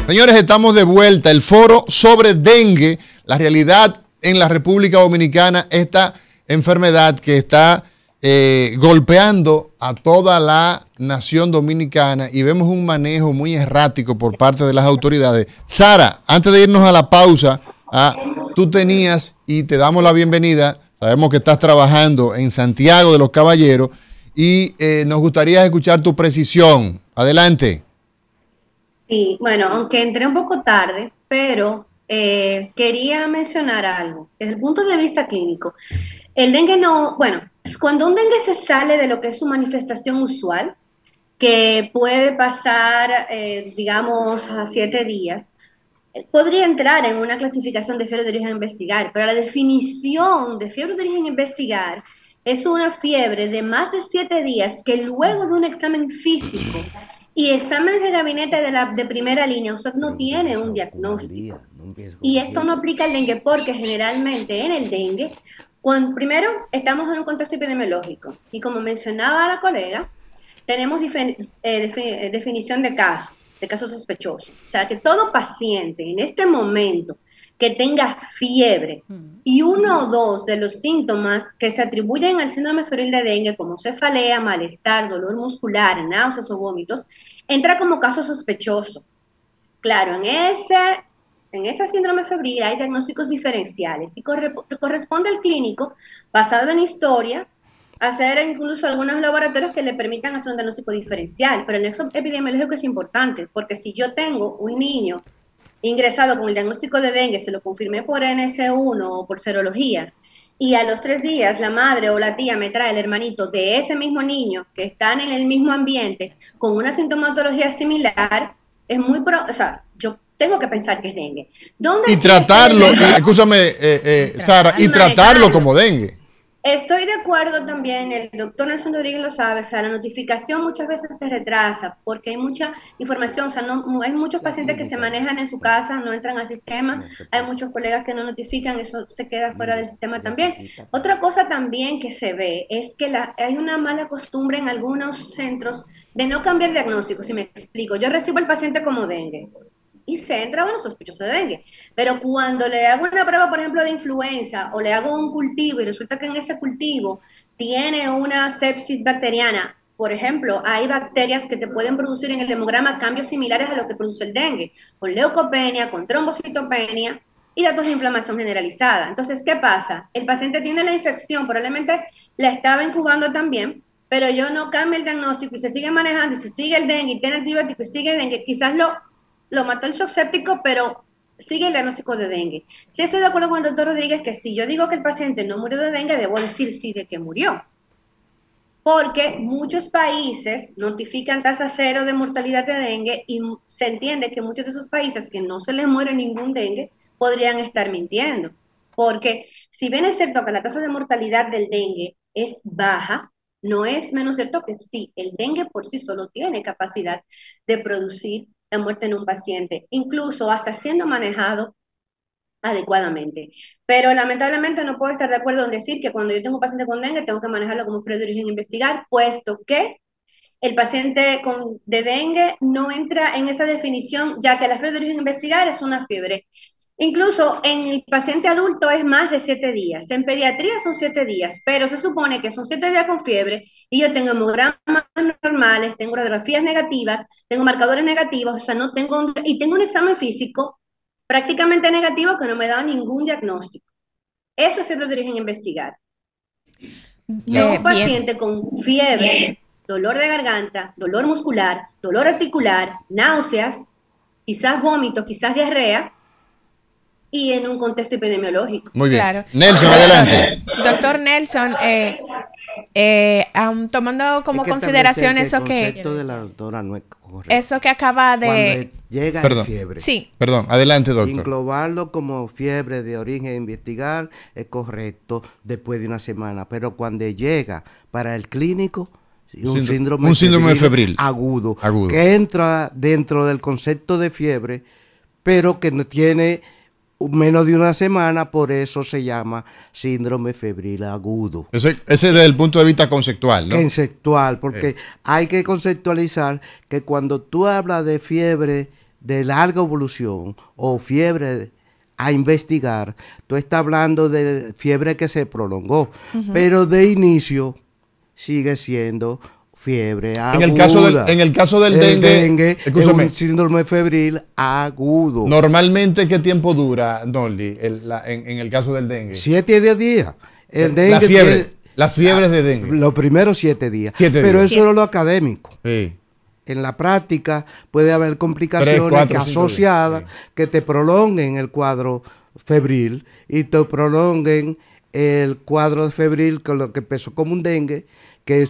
Señores, estamos de vuelta. El foro sobre dengue, la realidad en la República Dominicana, esta enfermedad que está golpeando a toda la nación dominicana y vemos un manejo muy errático por parte de las autoridades. Sara, antes de irnos a la pausa, tú tenías, y te damos la bienvenida, sabemos que estás trabajando en Santiago de los Caballeros y nos gustaría escuchar tu precisión. Adelante. Sí, bueno, aunque entré un poco tarde, pero quería mencionar algo. Desde el punto de vista clínico, el dengue no, bueno, cuando un dengue se sale de lo que es su manifestación usual, que puede pasar, digamos, a 7 días, podría entrar en una clasificación de fiebre de origen a investigar, pero la definición de fiebre de origen a investigar es una fiebre de más de 7 días que luego de un examen físico y exámenes de gabinete de primera línea, usted no tiene un diagnóstico. Y esto no aplica al dengue porque generalmente en el dengue, primero estamos en un contexto epidemiológico y como mencionaba la colega, tenemos definición de casos sospechosos. O sea, que todo paciente en este momento que tenga fiebre y uno o dos de los síntomas que se atribuyen al síndrome febril de dengue, como cefalea, malestar, dolor muscular, náuseas o vómitos, entra como caso sospechoso. Claro, en ese síndrome febril hay diagnósticos diferenciales y corresponde al clínico, basado en historia, hacer incluso algunos laboratorios que le permitan hacer un diagnóstico diferencial, pero el nexo epidemiológico es importante, porque si yo tengo un niño ingresado con el diagnóstico de dengue, se lo confirmé por NS1 o por serología, y a los 3 días la madre o la tía me trae el hermanito de ese mismo niño que están en el mismo ambiente con una sintomatología similar, es muy o sea, yo tengo que pensar que es dengue. ¿Dónde y tratarlo, escúchame, Sara, y tratarlo como dengue. Estoy de acuerdo también, el doctor Nelson Rodríguez lo sabe, o sea, la notificación muchas veces se retrasa porque hay mucha información, o sea, no, hay muchos pacientes que se manejan en su casa, no entran al sistema, hay muchos colegas que no notifican, eso se queda fuera del sistema también. Otra cosa también que se ve es que hay una mala costumbre en algunos centros de no cambiar diagnóstico, si me explico. Yo recibo al paciente como dengue y se entra, bueno, sospechoso de dengue. Pero cuando le hago una prueba, por ejemplo, de influenza, o le hago un cultivo y resulta que en ese cultivo tiene una sepsis bacteriana, por ejemplo, hay bacterias que te pueden producir en el hemograma cambios similares a lo que produce el dengue, con leucopenia, con trombocitopenia y datos de inflamación generalizada. Entonces, ¿qué pasa? El paciente tiene la infección, probablemente la estaba incubando también, pero yo no cambio el diagnóstico y se sigue manejando y se sigue el dengue y tiene antibiótico y sigue el dengue, quizás lo mató el shock séptico, pero sigue el diagnóstico de dengue. Sí estoy de acuerdo con el doctor Rodríguez que si yo digo que el paciente no murió de dengue, debo decir sí de que murió. Porque muchos países notifican tasa cero de mortalidad de dengue y se entiende que muchos de esos países que no se les muere ningún dengue podrían estar mintiendo. Porque si bien es cierto que la tasa de mortalidad del dengue es baja, no es menos cierto que sí, el dengue por sí solo tiene capacidad de producir la muerte en un paciente, incluso hasta siendo manejado adecuadamente. Pero lamentablemente no puedo estar de acuerdo en decir que cuando yo tengo un paciente con dengue tengo que manejarlo como fiebre de origen a investigar, puesto que el paciente de dengue no entra en esa definición, ya que la fiebre de origen a investigar es una fiebre. Incluso en el paciente adulto es más de 7 días. En pediatría son 7 días, pero se supone que son 7 días con fiebre y yo tengo hemogramas normales, tengo radiografías negativas, tengo marcadores negativos, o sea, no tengo y tengo un examen físico prácticamente negativo que no me da ningún diagnóstico. Eso es fiebre de origen a investigar. No un paciente con fiebre, dolor de garganta, dolor muscular, dolor articular, náuseas, quizás vómitos, quizás diarrea, y en un contexto epidemiológico. Muy bien. Claro. Nelson, adelante. Doctor Nelson, tomando como consideración eso que de la doctora no es correcto. Eso que acaba de... Cuando llega Perdón. fiebre. Sí. Perdón, adelante, doctor. Englobarlo como fiebre de origen a investigar es correcto después de una semana, pero cuando llega para el clínico, un síndrome febril agudo, que entra dentro del concepto de fiebre, pero que no tiene menos de una semana, por eso se llama síndrome febril agudo. Ese desde el punto de vista conceptual, ¿no? Conceptual, porque hay que conceptualizar que cuando tú hablas de fiebre de larga evolución o fiebre a investigar, tú estás hablando de fiebre que se prolongó, pero de inicio sigue siendo fiebre aguda. En el caso del dengue es un síndrome febril agudo. Normalmente, ¿qué tiempo dura, Noldi, en el caso del dengue? 7 días. El dengue las fiebres de dengue. Los primeros 7 días. 7 Pero días. eso es lo académico. Sí. En la práctica puede haber complicaciones 3, 4, asociadas que te prolonguen el cuadro febril y te prolonguen el cuadro febril con lo que empezó como un dengue, que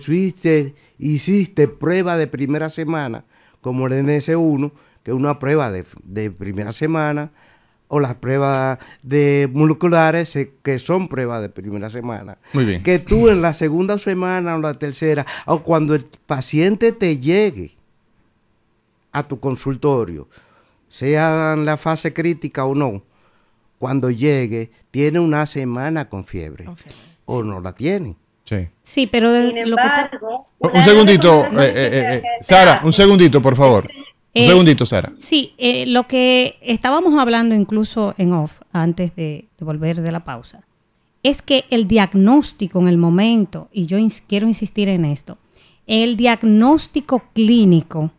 hiciste prueba de primera semana, como el NS1, que es una prueba de primera semana, o las pruebas de moleculares que son pruebas de primera semana. Muy bien. Que tú en la segunda semana o la tercera, o cuando el paciente te llegue a tu consultorio, sea en la fase crítica o no, cuando llegue, tiene una semana con fiebre. O no la tiene. Sí. Sí, pero Sin embargo, un segundito, Sara, un segundito, por favor. Un segundito, Sara. Sí, lo que estábamos hablando incluso en off, antes de volver de la pausa, es que el diagnóstico en el momento, y yo quiero insistir en esto, el diagnóstico clínico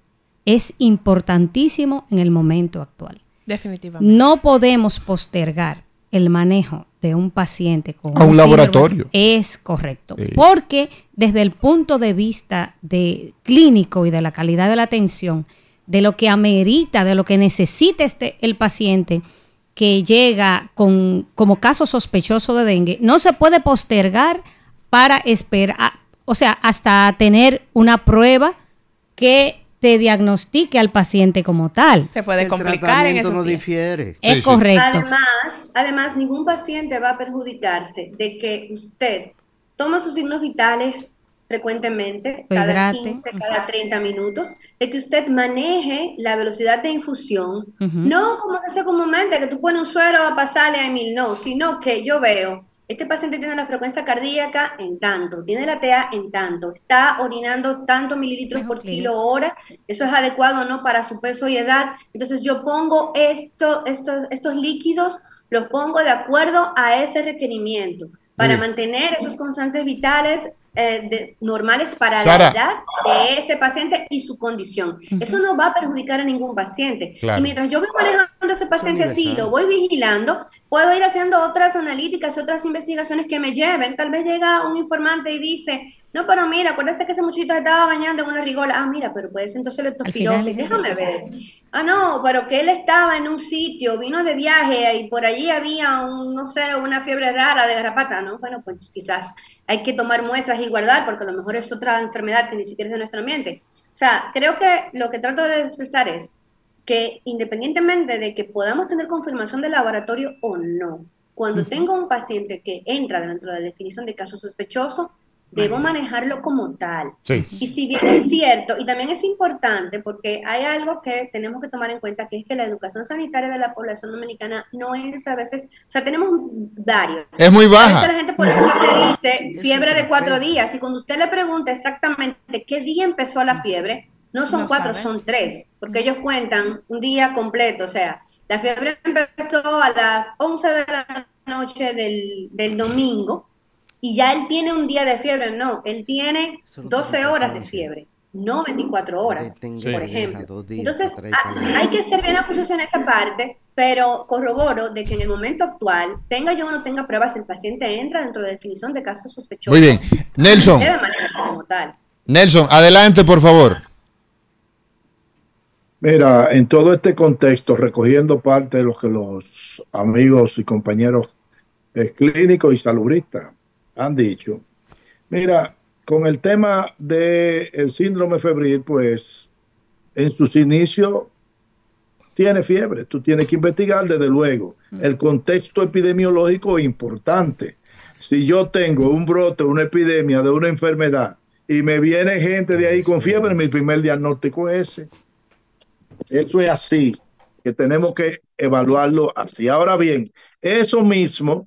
es importantísimo en el momento actual. Definitivamente. No podemos postergar el manejo de un paciente con a un laboratorio. Es correcto. Sí. Porque desde el punto de vista de clínico y de la calidad de la atención, de lo que amerita, de lo que necesita el paciente que llega como caso sospechoso de dengue, no se puede postergar para esperar, o sea, hasta tener una prueba que te diagnostique al paciente como tal. Se puede complicar en esos no días. difiere. Es correcto. Además, ningún paciente va a perjudicarse de que usted toma sus signos vitales frecuentemente, cada 15, cada 30 minutos, de que usted maneje la velocidad de infusión, no como se hace comúnmente, que tú pones un suero a pasarle a 1000, no, sino que yo veo, este paciente tiene la frecuencia cardíaca en tanto, tiene la TA en tanto, está orinando tantos mililitros por kilo hora, eso es adecuado o no para su peso y edad, entonces yo pongo estos líquidos, los pongo de acuerdo a ese requerimiento, para mantener esos constantes vitales normales para Sara, la edad de ese paciente y su condición. Eso no va a perjudicar a ningún paciente. Claro. Y mientras yo voy manejando a ese paciente así, lo voy vigilando, puedo ir haciendo otras analíticas y otras investigaciones que me lleven. Tal vez llega un informante y dice, no, pero mira, acuérdate que ese muchachito estaba bañando en una rigola. Ah, mira, pero puede ser entonces leptospirosis. Déjame ver. Ah, no, pero que él estaba en un sitio, vino de viaje y por allí había no sé, una fiebre rara de garrapata, ¿no? Bueno, pues quizás hay que tomar muestras y guardar porque a lo mejor es otra enfermedad que ni siquiera es de nuestro ambiente. O sea, creo que lo que trato de expresar es que independientemente de que podamos tener confirmación de laboratorio o no, cuando tengo un paciente que entra dentro de la definición de caso sospechoso, debo manejarlo como tal. Sí. Y si bien es cierto, y también es importante, porque hay algo que tenemos que tomar en cuenta, que es que la educación sanitaria de la población dominicana no es a veces, o sea, tenemos varios. Es muy baja. A veces la gente, por ejemplo, le dice fiebre de 4 días, y cuando usted le pregunta exactamente qué día empezó la fiebre, no son 4, son 3, porque ellos cuentan un día completo, o sea, la fiebre empezó a las 11 de la noche del domingo, y ya él tiene un día de fiebre, no, él tiene 12 horas de fiebre, no 24 horas, por ejemplo. Entonces, hay que ser bien acucioso en esa parte, pero corroboro de que en el momento actual, tenga yo o no tenga pruebas, el paciente entra dentro de la definición de casos sospechosos. Muy bien, Nelson. Debe manejarse como tal. Nelson, adelante, por favor. Mira, en todo este contexto, recogiendo parte de lo que los amigos y compañeros clínicos y salubristas han dicho. Mira, con el tema del síndrome febril, pues en sus inicios tiene fiebre. Tú tienes que investigar, desde luego. El contexto epidemiológico es importante. Si yo tengo un brote, una epidemia de una enfermedad y me viene gente de ahí con fiebre, mi primer diagnóstico es ese. Eso es así, que tenemos que evaluarlo así. Ahora bien, eso mismo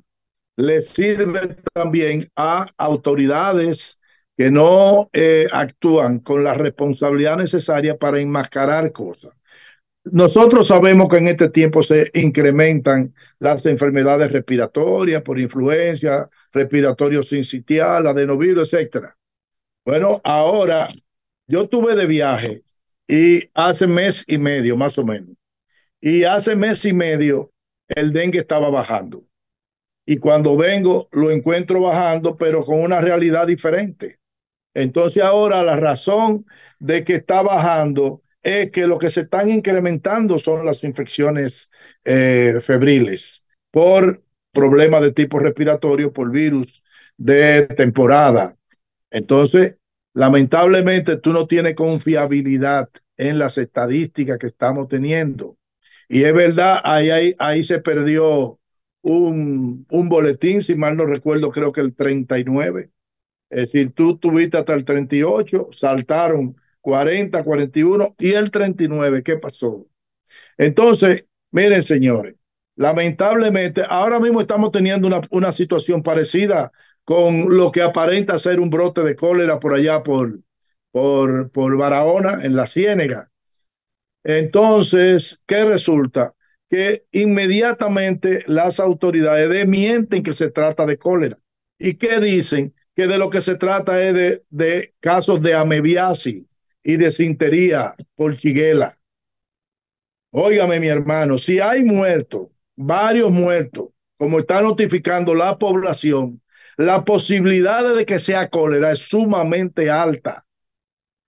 le sirve también a autoridades que no actúan con la responsabilidad necesaria para enmascarar cosas. nosotros sabemos que en este tiempo se incrementan las enfermedades respiratorias por influencia, respiratorio sincitial, adenovirus, etcétera. Bueno, ahora yo tuve de viaje y hace mes y medio más o menos. Y hace mes y medio el dengue estaba bajando. Y cuando vengo lo encuentro bajando, pero con una realidad diferente. Entonces ahora la razón de que está bajando es que lo que se están incrementando son las infecciones febriles por problemas de tipo respiratorio, por virus de temporada. Entonces, lamentablemente tú no tienes confiabilidad en las estadísticas que estamos teniendo. Y es verdad, ahí se perdió un boletín, si mal no recuerdo, creo que el 39. Es decir, tú tuviste hasta el 38, saltaron 40, 41 y el 39. ¿Qué pasó? Entonces, miren, señores, lamentablemente, ahora mismo estamos teniendo una situación parecida con lo que aparenta ser un brote de cólera por allá por Barahona, en la Ciénega. Entonces, ¿qué resulta? Que inmediatamente las autoridades desmienten que se trata de cólera. ¿Y qué dicen? Que de lo que se trata es de casos de amebiasis y de desintería por Shigella. Óigame, mi hermano, si hay muertos, varios muertos, como está notificando la población, la posibilidad de que sea cólera es sumamente alta.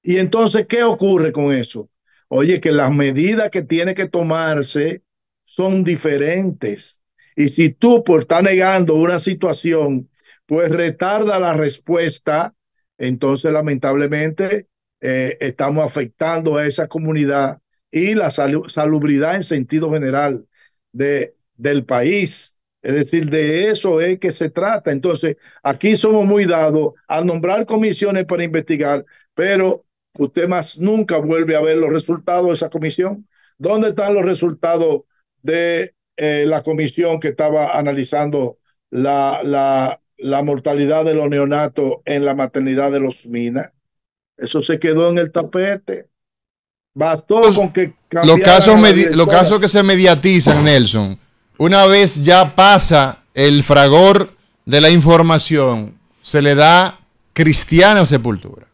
Y entonces, ¿qué ocurre con eso? Oye, que las medidas que tiene que tomarse son diferentes. Y si tú por estar negando una situación, pues retarda la respuesta, entonces lamentablemente estamos afectando a esa comunidad y la salubridad en sentido general del país. Es decir, de eso es que se trata. Entonces, aquí somos muy dados a nombrar comisiones para investigar, pero usted más nunca vuelve a ver los resultados de esa comisión. ¿Dónde están los resultados de la comisión que estaba analizando la mortalidad de los neonatos en la maternidad de Los Minas? Eso se quedó en el tapete. Bastó con que los casos que se mediatizan, Nelson, una vez ya pasa el fragor de la información, se le da cristiana sepultura.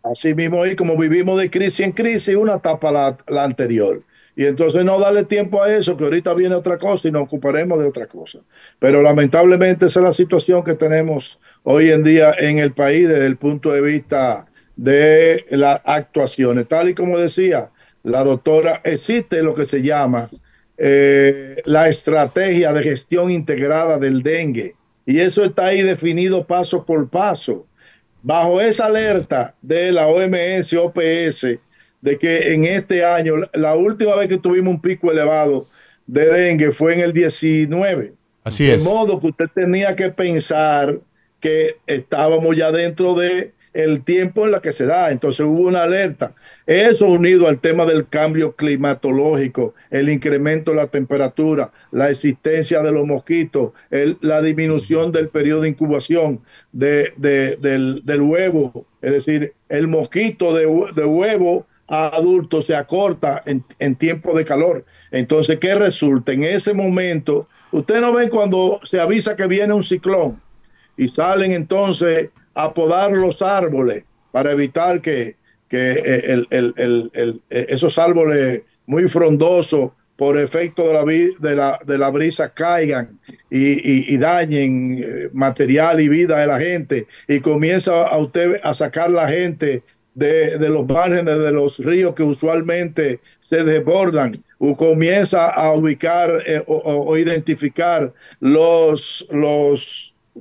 Así mismo, y como vivimos de crisis en crisis, una tapa la anterior. Y entonces no darle tiempo a eso, que ahorita viene otra cosa y nos ocuparemos de otra cosa. Pero lamentablemente esa es la situación que tenemos hoy en día en el país desde el punto de vista de las actuaciones. Tal y como decía la doctora, existe lo que se llama la estrategia de gestión integrada del dengue. Y eso está ahí definido paso por paso. Bajo esa alerta de la OMS, OPS, de que en este año, la última vez que tuvimos un pico elevado de dengue fue en el 19. Así es. De modo que usted tenía que pensar que estábamos ya dentro de el tiempo en la que se da. Entonces hubo una alerta. Eso unido al tema del cambio climatológico, el incremento de la temperatura, la existencia de los mosquitos, la disminución del periodo de incubación del huevo. Es decir, el mosquito de huevo a adultos se acorta en tiempo de calor. Entonces, ¿qué resulta? En ese momento, usted no ve cuando se avisa que viene un ciclón y salen entonces a podar los árboles para evitar que esos árboles muy frondosos por efecto de la brisa caigan y dañen material y vida de la gente, y comienza a usted a sacar la gente de los márgenes de los ríos que usualmente se desbordan, o comienza a ubicar o identificar los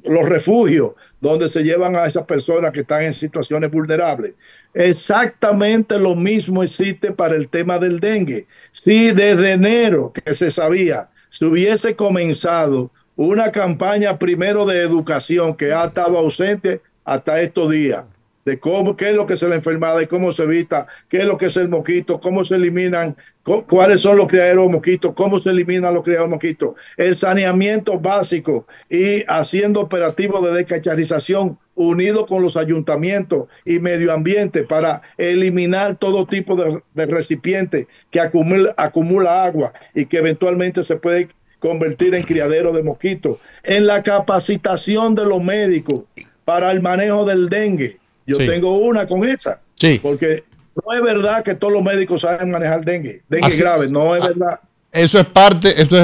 refugios donde se llevan a esas personas que están en situaciones vulnerables. Exactamente lo mismo existe para el tema del dengue. Si desde enero que se sabía, se hubiese comenzado una campaña primero de educación que ha estado ausente hasta estos días, de cómo, qué es lo que es la enfermedad y cómo se evita, qué es lo que es el mosquito, cómo se eliminan, cuáles son los criaderos de mosquitos, cómo se eliminan los criaderos de mosquitos, el saneamiento básico y haciendo operativos de descacharización unido con los ayuntamientos y medio ambiente para eliminar todo tipo de recipientes que acumula agua y que eventualmente se puede convertir en criadero de mosquitos, en la capacitación de los médicos para el manejo del dengue. Yo tengo una con esa, porque no es verdad que todos los médicos saben manejar dengue grave, no es verdad. Esto es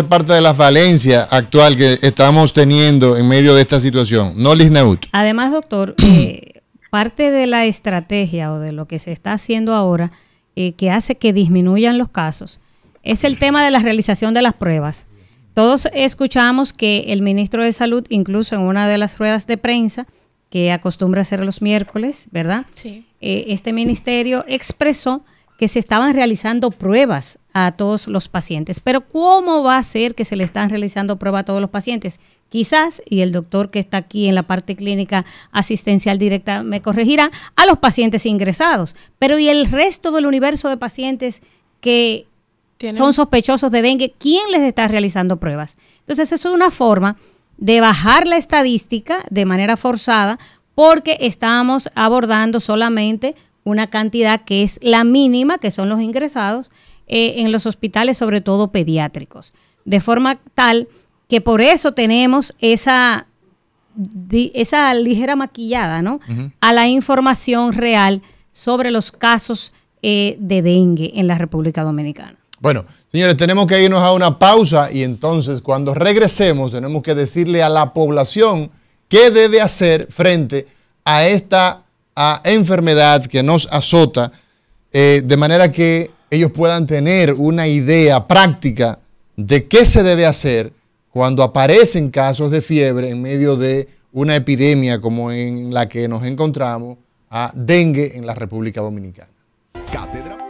parte de la falencia actual que estamos teniendo en medio de esta situación. ¿No, Lisneut? Además, doctor, parte de la estrategia o de lo que se está haciendo ahora que hace que disminuyan los casos es el tema de la realización de las pruebas. Todos escuchamos que el ministro de Salud, incluso en una de las ruedas de prensa, que acostumbra hacer los miércoles, ¿verdad? Sí. Este ministerio expresó que se estaban realizando pruebas a todos los pacientes. Pero ¿cómo va a ser que se le están realizando pruebas a todos los pacientes? Quizás, y el doctor que está aquí en la parte clínica asistencial directa me corregirá, a los pacientes ingresados. Pero ¿y el resto del universo de pacientes que son sospechosos de dengue? ¿Quién les está realizando pruebas? Entonces, eso es una forma de bajar la estadística de manera forzada porque estamos abordando solamente una cantidad que es la mínima, que son los ingresados en los hospitales, sobre todo pediátricos. De forma tal que por eso tenemos esa ligera maquillada, ¿no? A la información real sobre los casos de dengue en la República Dominicana. Bueno, señores, tenemos que irnos a una pausa y entonces cuando regresemos tenemos que decirle a la población qué debe hacer frente a esta enfermedad que nos azota, de manera que ellos puedan tener una idea práctica de qué se debe hacer cuando aparecen casos de fiebre en medio de una epidemia como en la que nos encontramos, a dengue en la República Dominicana. Cátedra